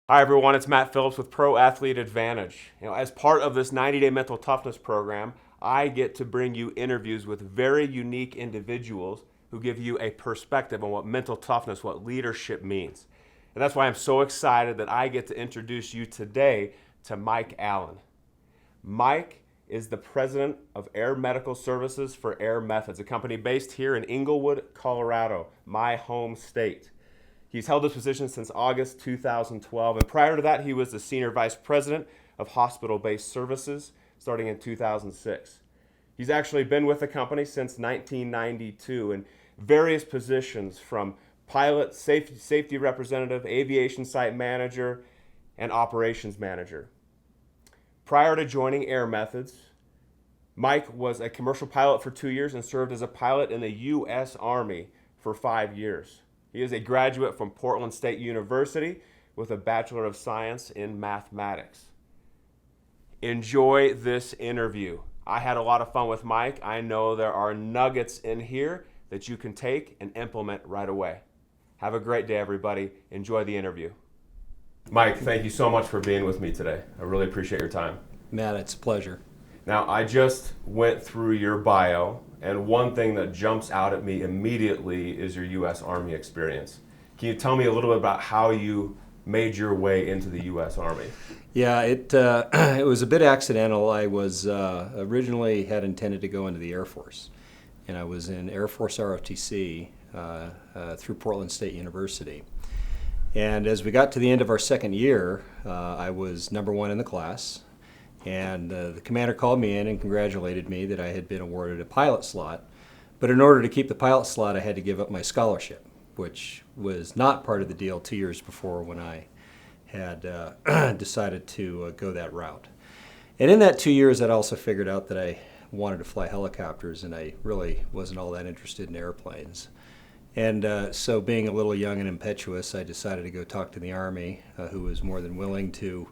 Hi everyone, it's Matt Phillips with Pro Athlete Advantage. As part of this 90-day mental toughness program, I get to bring you interviews with very unique individuals who give you a perspective on what mental toughness, what leadership means. And that's why I'm so excited that I get to introduce you today to Mike Allen. Mike is the president of Air Medical Services for Air Methods, a company based here in Inglewood, Colorado, my home state. He's held this position since August 2012, and prior to that, he was the Senior Vice President of Hospital-Based Services starting in 2006. He's actually been with the company since 1992 in various positions from pilot, safety representative, aviation site manager, and operations manager. Prior to joining Air Methods, Mike was a commercial pilot for 2 years and served as a pilot in the U.S. Army for 5 years. He is a graduate from Portland State University with a Bachelor of Science in Mathematics. Enjoy this interview. I had a lot of fun with Mike. I know there are nuggets in here that you can take and implement right away. Have a great day, everybody. Enjoy the interview. Mike, thank you so much for being with me today. I really appreciate your time. Matt, it's a pleasure. Now, I just went through your bio, and one thing that jumps out at me immediately is your U.S. Army experience. Can you tell me a little bit about how you made your way into the U.S. Army? Yeah, it was a bit accidental. I was originally had intended to go into the Air Force, and I was in Air Force ROTC through Portland State University. And as we got to the end of our second year, I was number one in the class. And the commander called me in and congratulated me that I had been awarded a pilot slot. But in order to keep the pilot slot, I had to give up my scholarship, which was not part of the deal 2 years before when I had decided to go that route. And in that 2 years, I'd also figured out that I wanted to fly helicopters, and I really wasn't all that interested in airplanes. And so being a little young and impetuous, I decided to go talk to the Army, who was more than willing to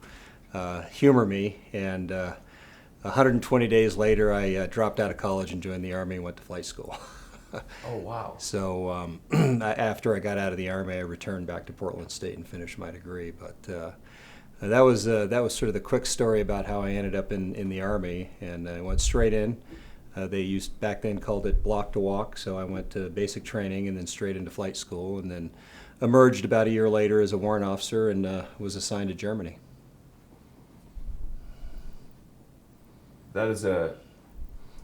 humor me, and 120 days later I dropped out of college and joined the Army and went to flight school. Oh, wow. So after I got out of the Army, I returned back to Portland State and finished my degree. But that was sort of the quick story about how I ended up in the Army, and I went straight in. They used back then called it block to walk, so I went to basic training and then straight into flight school, and then emerged about a year later as a warrant officer and was assigned to Germany. That is a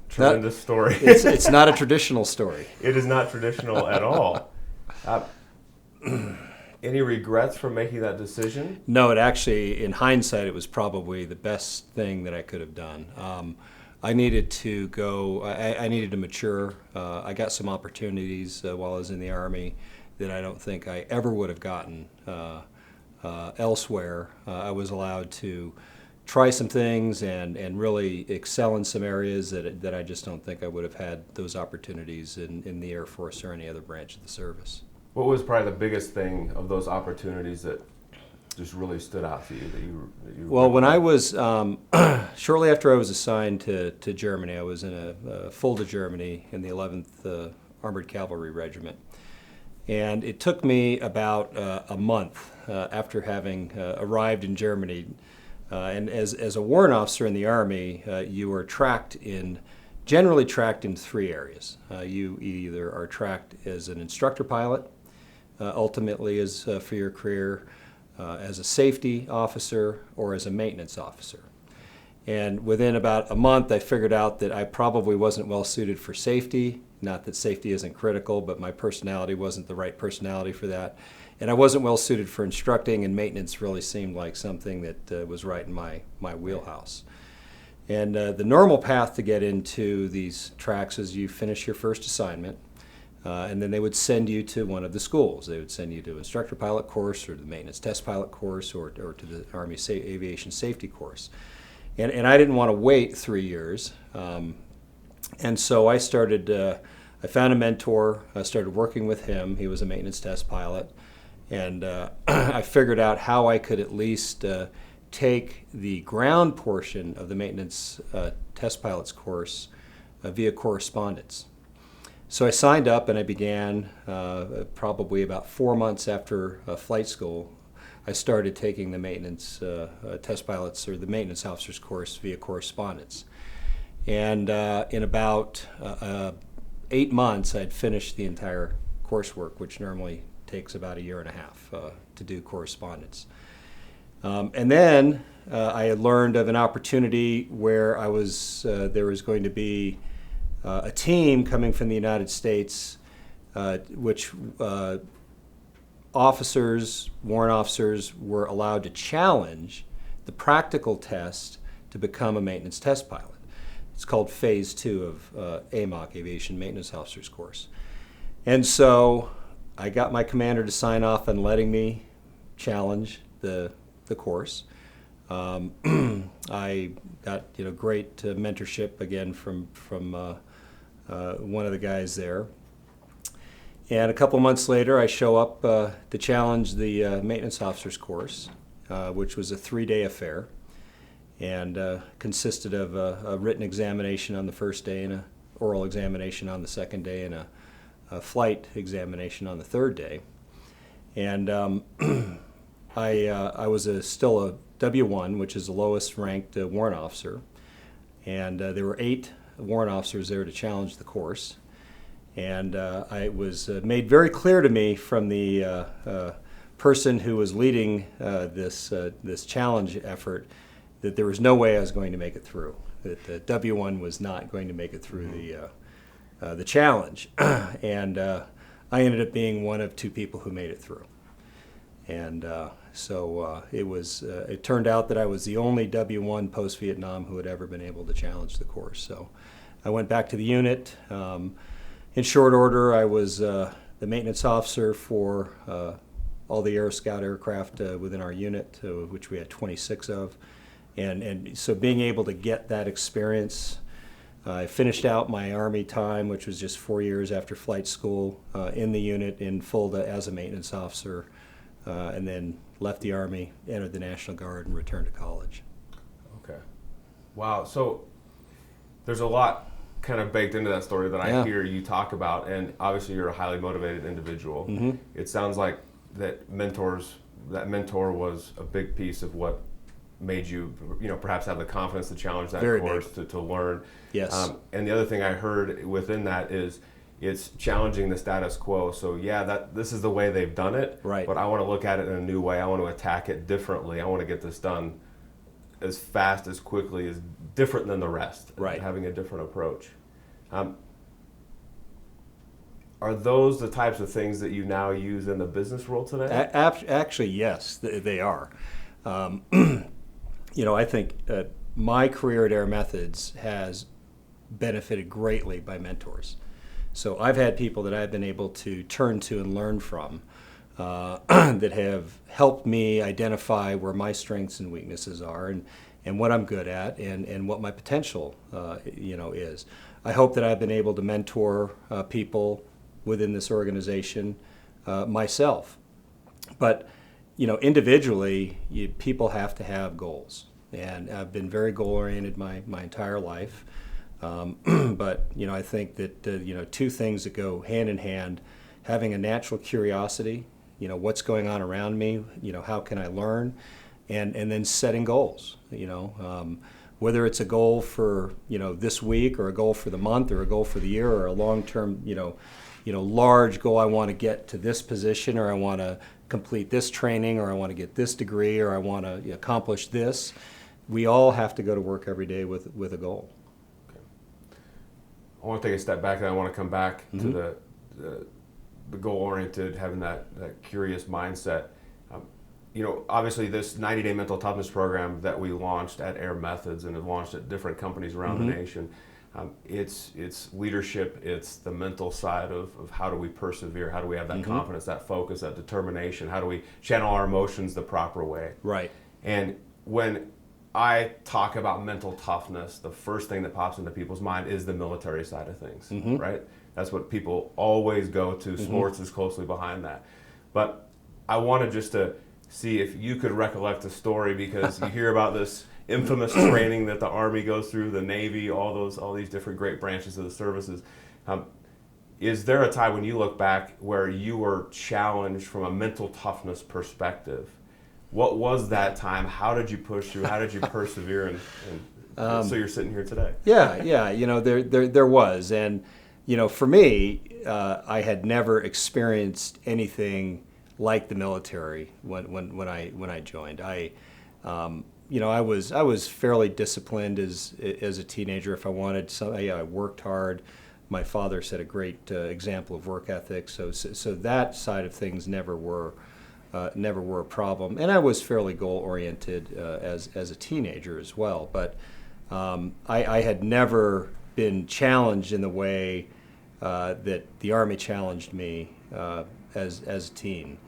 tremendous story. It's not a traditional story. It is not traditional at all. Any regrets for making that decision? No, it actually, in hindsight, it was probably the best thing that I could have done. I needed to go, I needed to mature. I got some opportunities while I was in the Army that I don't think I ever would have gotten elsewhere. I was allowed to try some things and really excel in some areas that I just don't think I would have had those opportunities in the Air Force or any other branch of the service. What was probably the biggest thing of those opportunities that just really stood out to you? Well, when I was, shortly after I was assigned to Germany, I was in a Fulda, Germany in the 11th Armored Cavalry Regiment. And it took me about a month after having arrived in Germany. And as a warrant officer in the Army, you are generally tracked in three areas. You either are tracked as an instructor pilot, ultimately as for your career, as a safety officer, or as a maintenance officer. And within about a month, I figured out that I probably wasn't well suited for safety. Not that safety isn't critical, but my personality wasn't the right personality for that. And I wasn't well suited for instructing, and maintenance really seemed like something that was right in my wheelhouse. And the normal path to get into these tracks is you finish your first assignment, and then they would send you to one of the schools. They would send you to instructor pilot course or the maintenance test pilot course or to the Army Aviation Safety course. And I didn't want to wait 3 years. And so I found a mentor. I started working with him. He was a maintenance test pilot. And I figured out how I could at least take the ground portion of the maintenance test pilot's course via correspondence. So I signed up and I began probably about 4 months after flight school. I started taking the maintenance test pilots or the maintenance officers course via correspondence. And in about 8 months, I'd finished the entire coursework, which normally takes about a year and a half to do correspondence. And then I had learned of an opportunity where there was going to be a team coming from the United States, which warrant officers were allowed to challenge the practical test to become a maintenance test pilot. It's called Phase 2 of AMOC, Aviation Maintenance Officers Course. And so I got my commander to sign off on letting me challenge the course. I got great mentorship again from one of the guys there. And a couple months later, I show up to challenge the maintenance officers course, which was a 3-day affair, and consisted of a written examination on the first day and an oral examination on the second day and a flight examination on the third day. And I was still a W1, which is the lowest ranked warrant officer, and there were 8 warrant officers there to challenge the course. And it was made very clear to me from the person who was leading this challenge effort that there was no way I was going to make it through, that the W1 was not going to make it through the challenge. And I ended up being one of 2 people who made it through. And so it turned out that I was the only W1 post-Vietnam who had ever been able to challenge the course. So I went back to the unit. In short order, I was the maintenance officer for all the Aero Scout aircraft within our unit, which we had 26 of. And so being able to get that experience, I finished out my Army time, which was just 4 years after flight school, in the unit in Fulda as a maintenance officer, and then left the Army, entered the National Guard, and returned to college. Okay. Wow. So there's a lot kind of baked into that story that I hear you talk about, and obviously you're a highly motivated individual. Mm-hmm. It sounds like that mentor was a big piece of what made you, perhaps have the confidence to challenge that course, to learn. Yes. And the other thing I heard within that is it's challenging the status quo. So this is the way they've done it, right, but I want to look at it in a new way. I want to attack it differently. I want to get this done as fast, as quickly, as different than the rest, right, having a different approach. Are those the types of things that you now use in the business world today? Actually, yes, they are. I think my career at Air Methods has benefited greatly by mentors. So I've had people that I've been able to turn to and learn from that have helped me identify where my strengths and weaknesses are and what I'm good at and what my potential is. I hope that I've been able to mentor people within this organization myself. But individually, people have to have goals, and I've been very goal-oriented my entire life. But I think that 2 things that go hand in hand: having a natural curiosity, what's going on around me, how can I learn, and then setting goals. Whether it's a goal for this week, or a goal for the month, or a goal for the year, or a long-term large goal. I want to get to this position, or I want to complete this training, or I want to get this degree, or I want to accomplish this. We all have to go to work every day with a goal. Okay. I want to take a step back, and I want to come back Mm-hmm. to the goal-oriented, having that curious mindset. Obviously this 90-day mental toughness program that we launched at Air Methods and have launched at different companies around Mm-hmm. the nation, it's leadership, it's the mental side of how do we persevere, how do we have that Mm-hmm. confidence, that focus, that determination, how do we channel our emotions the proper way. Right. And when I talk about mental toughness, the first thing that pops into people's mind is the military side of things, Mm-hmm. right? That's what people always go to. Mm-hmm. Sports is closely behind that. But I wanted just to see if you could recollect a story, because you hear about this infamous training that the Army goes through, the Navy, all these different great branches of the services. Is there a time when you look back where you were challenged from a mental toughness perspective What was that time? How did you push through? How did you persevere? And so you're sitting here today. Yeah. There was, and for me, I had never experienced anything like the military when I joined. I was fairly disciplined as a teenager. If I wanted something, I worked hard. My father set a great example of work ethic, so that side of things never were a problem. And I was fairly goal oriented as a teenager as well. But I had never been challenged in the way that the Army challenged me as a teen.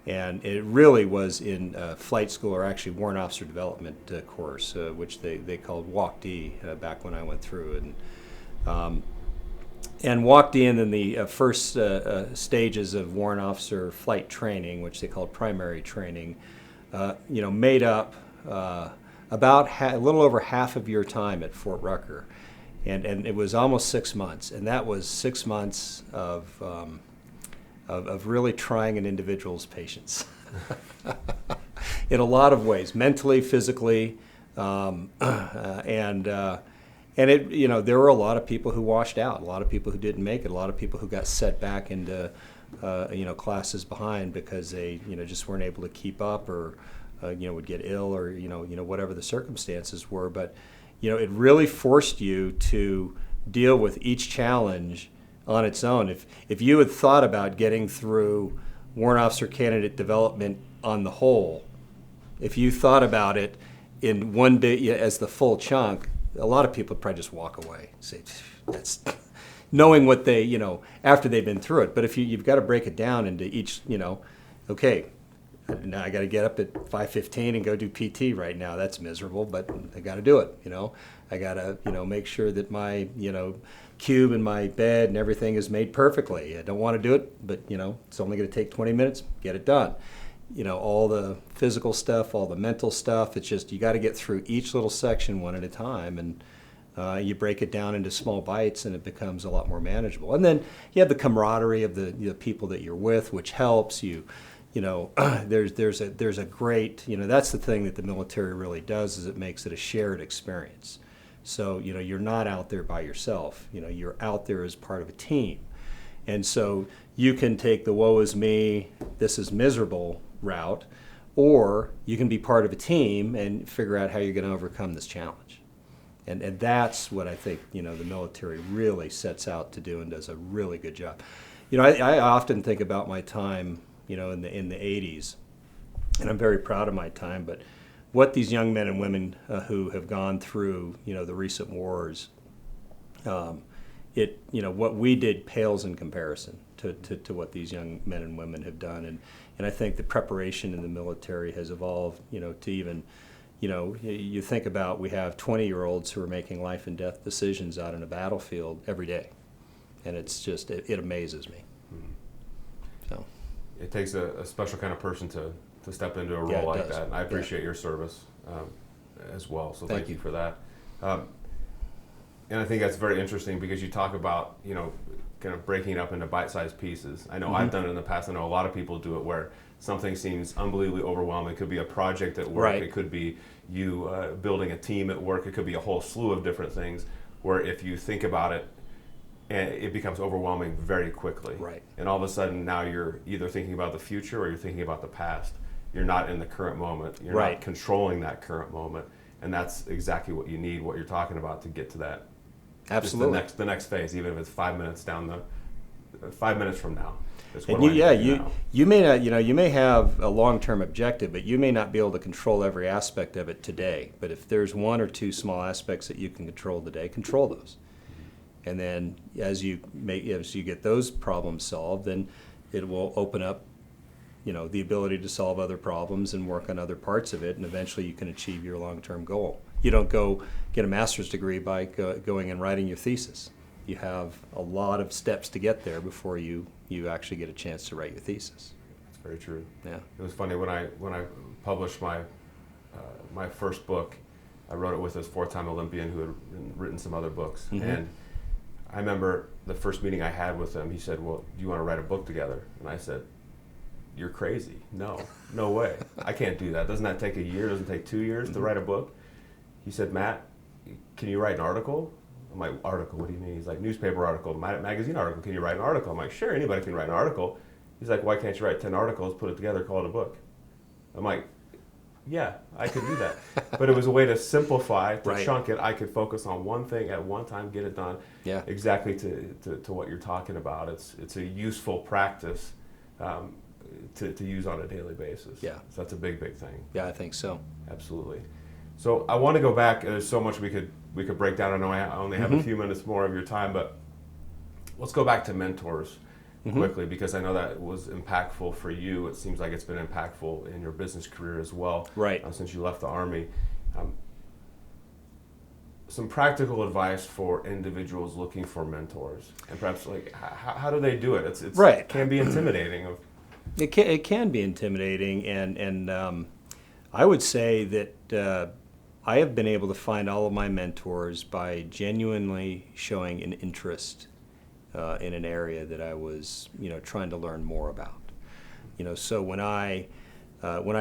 And it really was in flight school, or actually Warrant Officer Development course, which they called WOC-D back when I went through. And walked in the first stages of Warrant Officer flight training, which they called primary training, made up about a little over half of your time at Fort Rucker. And it was almost 6 months. And that was 6 months of really trying an individual's patience in a lot of ways, mentally, physically, and it, there were a lot of people who washed out, a lot of people who didn't make it, a lot of people who got set back into, classes behind because they, just weren't able to keep up, or, would get ill, or, whatever the circumstances were. But, it really forced you to deal with each challenge on its own. If you had thought about getting through Warrant Officer Candidate Development on the whole, if you thought about it in one day as the full chunk, a lot of people would probably just walk away, say, that's knowing what they, after they've been through it. But if you've got to break it down into each, okay, now I got to get up at 5:15 and go do PT right now. That's miserable, but I got to do it. I got to, make sure that my, cube and my bed and everything is made perfectly. I don't want to do it, but it's only going to take 20 minutes. Get it done. All the physical stuff, all the mental stuff. It's just you got to get through each little section one at a time, and you break it down into small bites, and it becomes a lot more manageable. And then you have the camaraderie of the people that you're with, which helps you. There's a great, that's the thing that the military really does, is it makes it a shared experience. So, you're not out there by yourself. You're out there as part of a team. And so you can take the woe is me, this is miserable route, or you can be part of a team and figure out how you're going to overcome this challenge. And that's what I think, the military really sets out to do and does a really good job. I often think about my time, in the 80s, and I'm very proud of my time, but what these young men and women who have gone through, the recent wars, what we did pales in comparison to what these young men and women have done. And I think the preparation in the military has evolved, to even, you think about, we have 20-year-olds who are making life and death decisions out on a battlefield every day. And it's just, it amazes me. Mm-hmm. So. It takes a special kind of person to step into a role like that. And I appreciate your service as well. So thank you for that. And I think that's very interesting because you talk about, kind of breaking it up into bite-sized pieces. I know mm-hmm. I've done it in the past. I know a lot of people do it where something seems unbelievably overwhelming. It could be a project at work. Right. It could be you building a team at work. It could be a whole slew of different things where if you think about it, it becomes overwhelming very quickly. Right. And all of a sudden now you're either thinking about the future or you're thinking about the past. You're not in the current moment. You're right. not controlling that current moment. And that's exactly what you need, what you're talking about to get to that. Absolutely. The next phase, even if it's 5 minutes down 5 minutes from now. And you may not, you may have a long-term objective, but you may not be able to control every aspect of it today. But if there's one or two small aspects that you can control today, control those. And then as you get those problems solved, then it will open up, the ability to solve other problems and work on other parts of it, and eventually you can achieve your long-term goal. You don't go get a master's degree by going and writing your thesis. You have a lot of steps to get there before you actually get a chance to write your thesis. That's very true. Yeah. It was funny when I published my first book. I wrote it with this 4-time Olympian who had written some other books, mm-hmm. and I remember the first meeting I had with him. He said, "Well, do you want to write a book together?" And I said, you're crazy. No way. I can't do that. Doesn't that take a year? Doesn't it take 2 years to write a book? He said, Matt, can you write an article? I'm like, article, what do you mean? He's like, newspaper article, magazine article, can you write an article? I'm like, sure, anybody can write an article. He's like, why can't you write 10 articles, put it together, call it a book? I'm like, yeah, I could do that. But it was a way to simplify, to chunk it. I could focus on one thing at one time, get it done. Yeah. Exactly to what you're talking about. It's a useful practice to use on a daily basis. Yeah. So that's a big thing. Yeah, I think so. Absolutely. So I want to go back. There's so much we could break down. I know I only have a few minutes more of your time, but let's go back to mentors quickly, because I know that was impactful for you. It seems like it's been impactful in your business career as well. Right. Since you left the Army. Some practical advice for individuals looking for mentors, and perhaps like how do they do it? It's right. It can be intimidating. It can be intimidating, and I would say that I have been able to find all of my mentors by genuinely showing an interest in an area that I was, trying to learn more about. So when I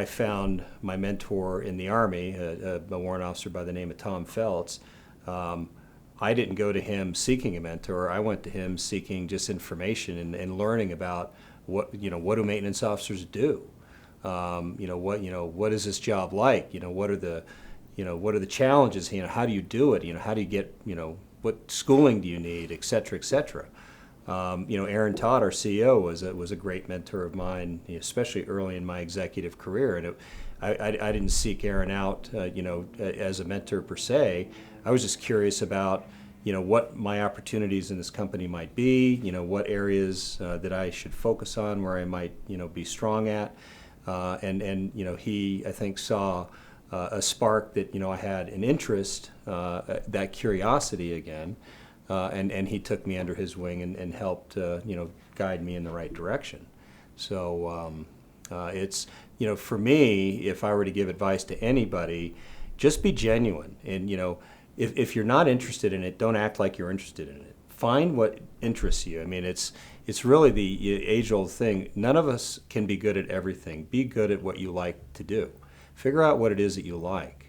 found my mentor in the Army, a warrant officer by the name of Tom Feltz, I didn't go to him seeking a mentor. I went to him seeking just information and learning about what do maintenance officers do. What is this job like? What are the challenges? How do you do it? How do you get, what schooling do you need, et cetera, et cetera. Aaron Todd, our CEO, was a great mentor of mine, especially early in my executive career. And I didn't seek Aaron out, as a mentor per se. I was just curious about, what my opportunities in this company might be, what areas that I should focus on, where I might, be strong at. And he, I think, saw a spark that, I had an interest, that curiosity again. And he took me under his wing and helped, guide me in the right direction. So it's, for me, if I were to give advice to anybody, just be genuine. And, if you're not interested in it, don't act like you're interested in it. Find what interests you. I mean, it's really the age-old thing. None of us can be good at everything. Be good at what you like to do. Figure out what it is that you like,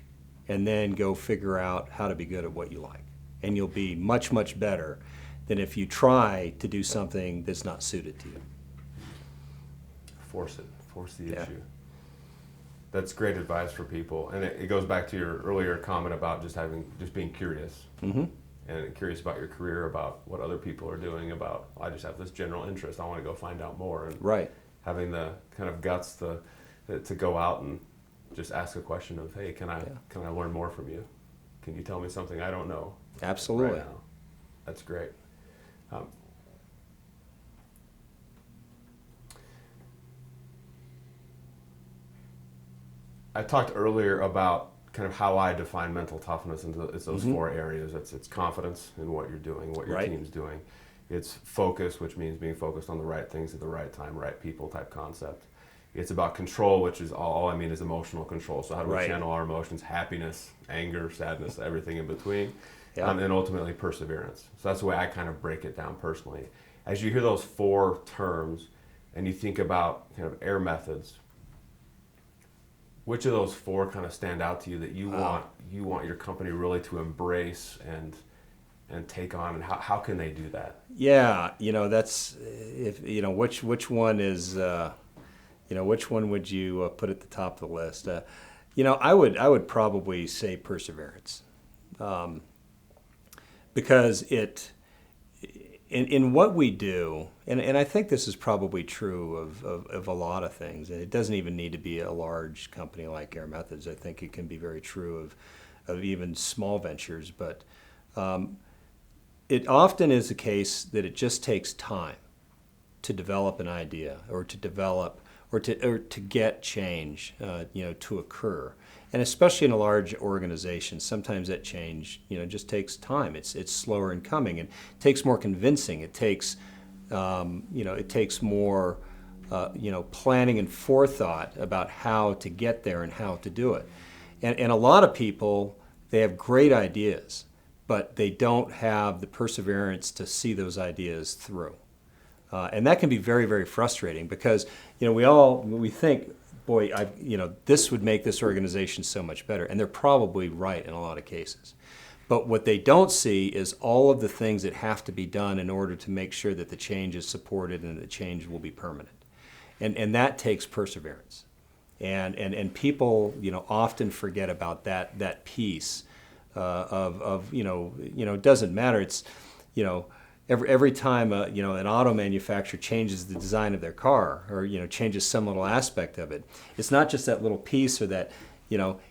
and then go figure out how to be good at what you like. And you'll be much, much better than if you try to do something that's not suited to you. Force the issue. That's great advice for people, and it goes back to your earlier comment about just being curious, and curious about your career, about what other people are doing. About I just have this general interest. I want to go find out more, and having the kind of guts to go out and just ask a question of, hey, can I learn more from you? Can you tell me something I don't know? Absolutely. Right now? That's great. I talked earlier about kind of how I define mental toughness, and it's those four areas. It's confidence in what you're doing, what your team's doing. It's focus, which means being focused on the right things at the right time, right people type concept. It's about control, which is all I mean is emotional control. So how do we channel our emotions, happiness, anger, sadness, everything in between, and ultimately perseverance. So that's the way I kind of break it down personally. As you hear those four terms and you think about kind of AIR methods, which of those four kind of stand out to you that you want your company really to embrace and take on, and how can they do that? Yeah, that's which one is which one would you put at the top of the list? I would probably say perseverance, because in what we do, and I think this is probably true of a lot of things, and it doesn't even need to be a large company like Air Methods. I think it can be very true of even small ventures, but it often is the case that it just takes time to develop an idea, or to develop or to get change to occur. And especially in a large organization, sometimes that change just takes time. It's slower in coming, and it takes more convincing. It takes more planning and forethought about how to get there and how to do it. And a lot of people, they have great ideas, but they don't have the perseverance to see those ideas through. And that can be very, very frustrating because, we think, boy, this would make this organization so much better. And they're probably right in a lot of cases. But what they don't see is all of the things that have to be done in order to make sure that the change is supported and the change will be permanent. And that takes perseverance. And people, often forget about that piece it doesn't matter. It's, every time an auto manufacturer changes the design of their car or changes some little aspect of it, it's not just that little piece or that,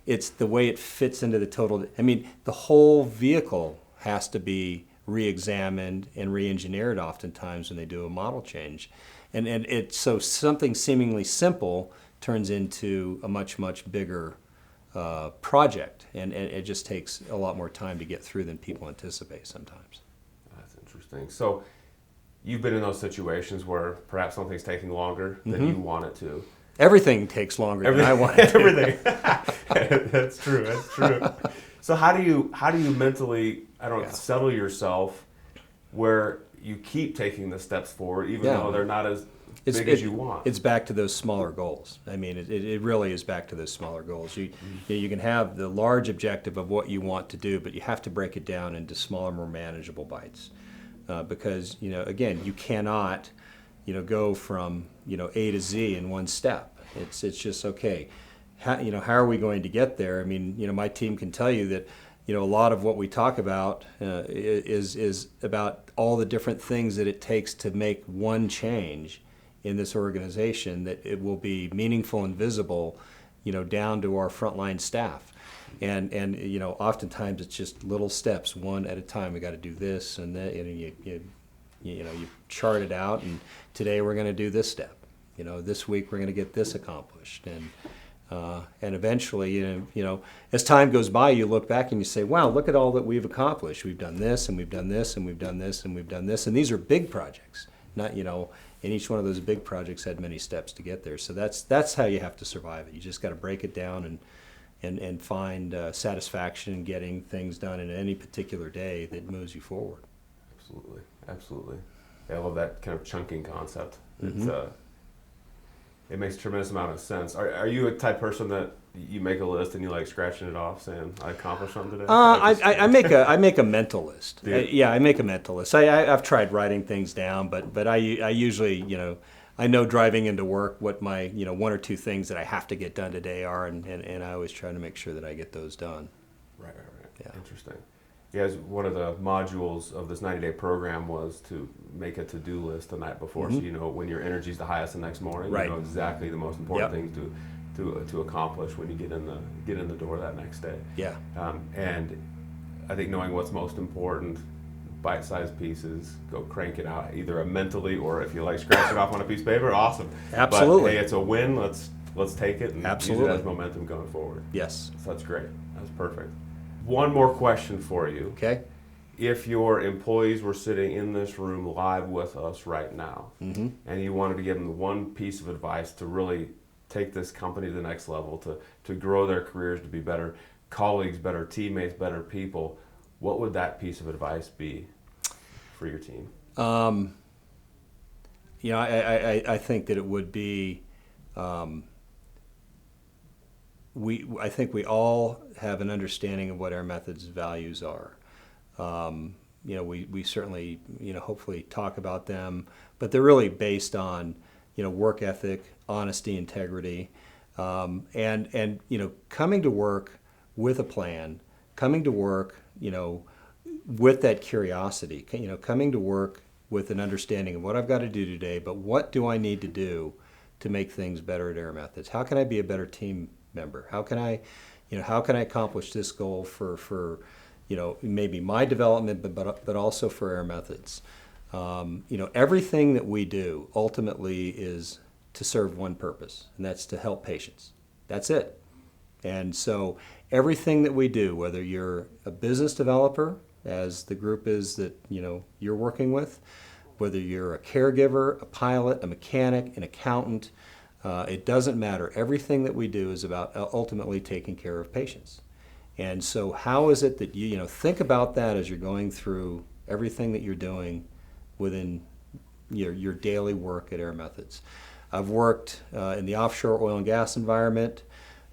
it's the way it fits into the total. I mean, the whole vehicle has to be re-examined and re-engineered oftentimes when they do a model change, and it's so something seemingly simple turns into a much bigger project, and it just takes a lot more time to get through than people anticipate sometimes. That's interesting. So you've been in those situations where perhaps something's taking longer than you want it to. Everything takes longer than I want it to. Everything. That's true. So how do you mentally, settle yourself where you keep taking the steps forward even though they're not as big as you want? It's back to those smaller goals. I mean, it really is back to those smaller goals. You can have the large objective of what you want to do, but you have to break it down into smaller, more manageable bites. Because, again, you cannot, go from, A to Z in one step. It's just, okay, how are we going to get there? I mean, my team can tell you that, a lot of what we talk about is about all the different things that it takes to make one change in this organization that it will be meaningful and visible, down to our frontline staff. And oftentimes it's just little steps, one at a time. We got to do this and that, and you chart it out. And today we're going to do this step. This week we're going to get this accomplished. And eventually, as time goes by, you look back and you say, wow, look at all that we've accomplished. We've done this, and we've done this, and we've done this, and we've done this. And these are big projects, not, and each one of those big projects had many steps to get there. So that's how you have to survive it. You just got to break it down and find satisfaction in getting things done in any particular day that moves you forward. Absolutely. Yeah, I love that kind of chunking concept. Mm-hmm. It makes a tremendous amount of sense. Are you a type person that you make a list and you like scratching it off, saying I accomplished something today? I make a mental list. I make a mental list. I've tried writing things down, but I usually I know driving into work what my one or two things that I have to get done today are, and I always try to make sure that I get those done. Right. Yeah. Interesting. Yeah, one of the modules of this 90-day program was to make a to-do list the night before, so when your energy's the highest the next morning, you know exactly the most important things to accomplish when you get in the door that next day. Yeah. And I think knowing what's most important, bite-sized pieces, go crank it out, either mentally or if you like scratch it off on a piece of paper, awesome. Absolutely. But hey, it's a win. Let's take it and use it as momentum going forward. Yes. So that's great. That's perfect. One more question for you. Okay. If your employees were sitting in this room live with us right now, and you wanted to give them one piece of advice to really take this company to the next level, to grow their careers, to be better colleagues, better teammates, better people, what would that piece of advice be for your team? I think that it would be, I think we all have an understanding of what Air Method's values are. We certainly, hopefully talk about them, but they're really based on, work ethic, honesty, integrity, and coming to work with a plan, coming to work, with that curiosity, coming to work with an understanding of what I've got to do today, but what do I need to do to make things better at Air Methods? How can I be a better team member? How can I accomplish this goal for maybe my development, but also for Air Methods? Everything that we do ultimately is to serve one purpose, and that's to help patients. That's it. And so everything that we do, whether you're a business developer, as the group is that you're working with, whether you're a caregiver, a pilot, a mechanic, an accountant, it doesn't matter. Everything that we do is about ultimately taking care of patients. And so how is it that you think about that as you're going through everything that you're doing within your daily work at Air Methods. I've worked in the offshore oil and gas environment.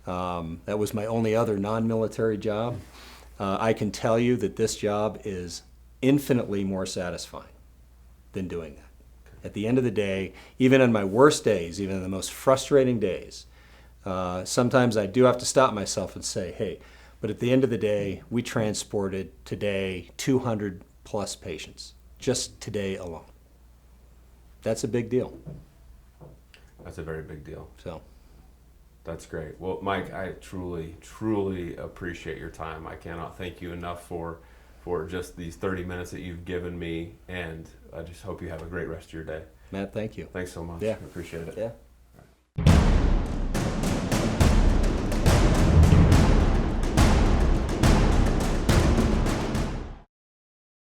That was my only other non-military job. I can tell you that this job is infinitely more satisfying than doing that. At the end of the day, even on my worst days, even in the most frustrating days, sometimes I do have to stop myself and say, hey, but at the end of the day, we transported today 200 plus patients, just today alone. That's a big deal. That's a very big deal. So. That's great. Well, Mike, I truly, truly appreciate your time. I cannot thank you enough for just these 30 minutes that you've given me, and I just hope you have a great rest of your day. Matt, thank you. Thanks so much. Yeah. I appreciate it. Yeah.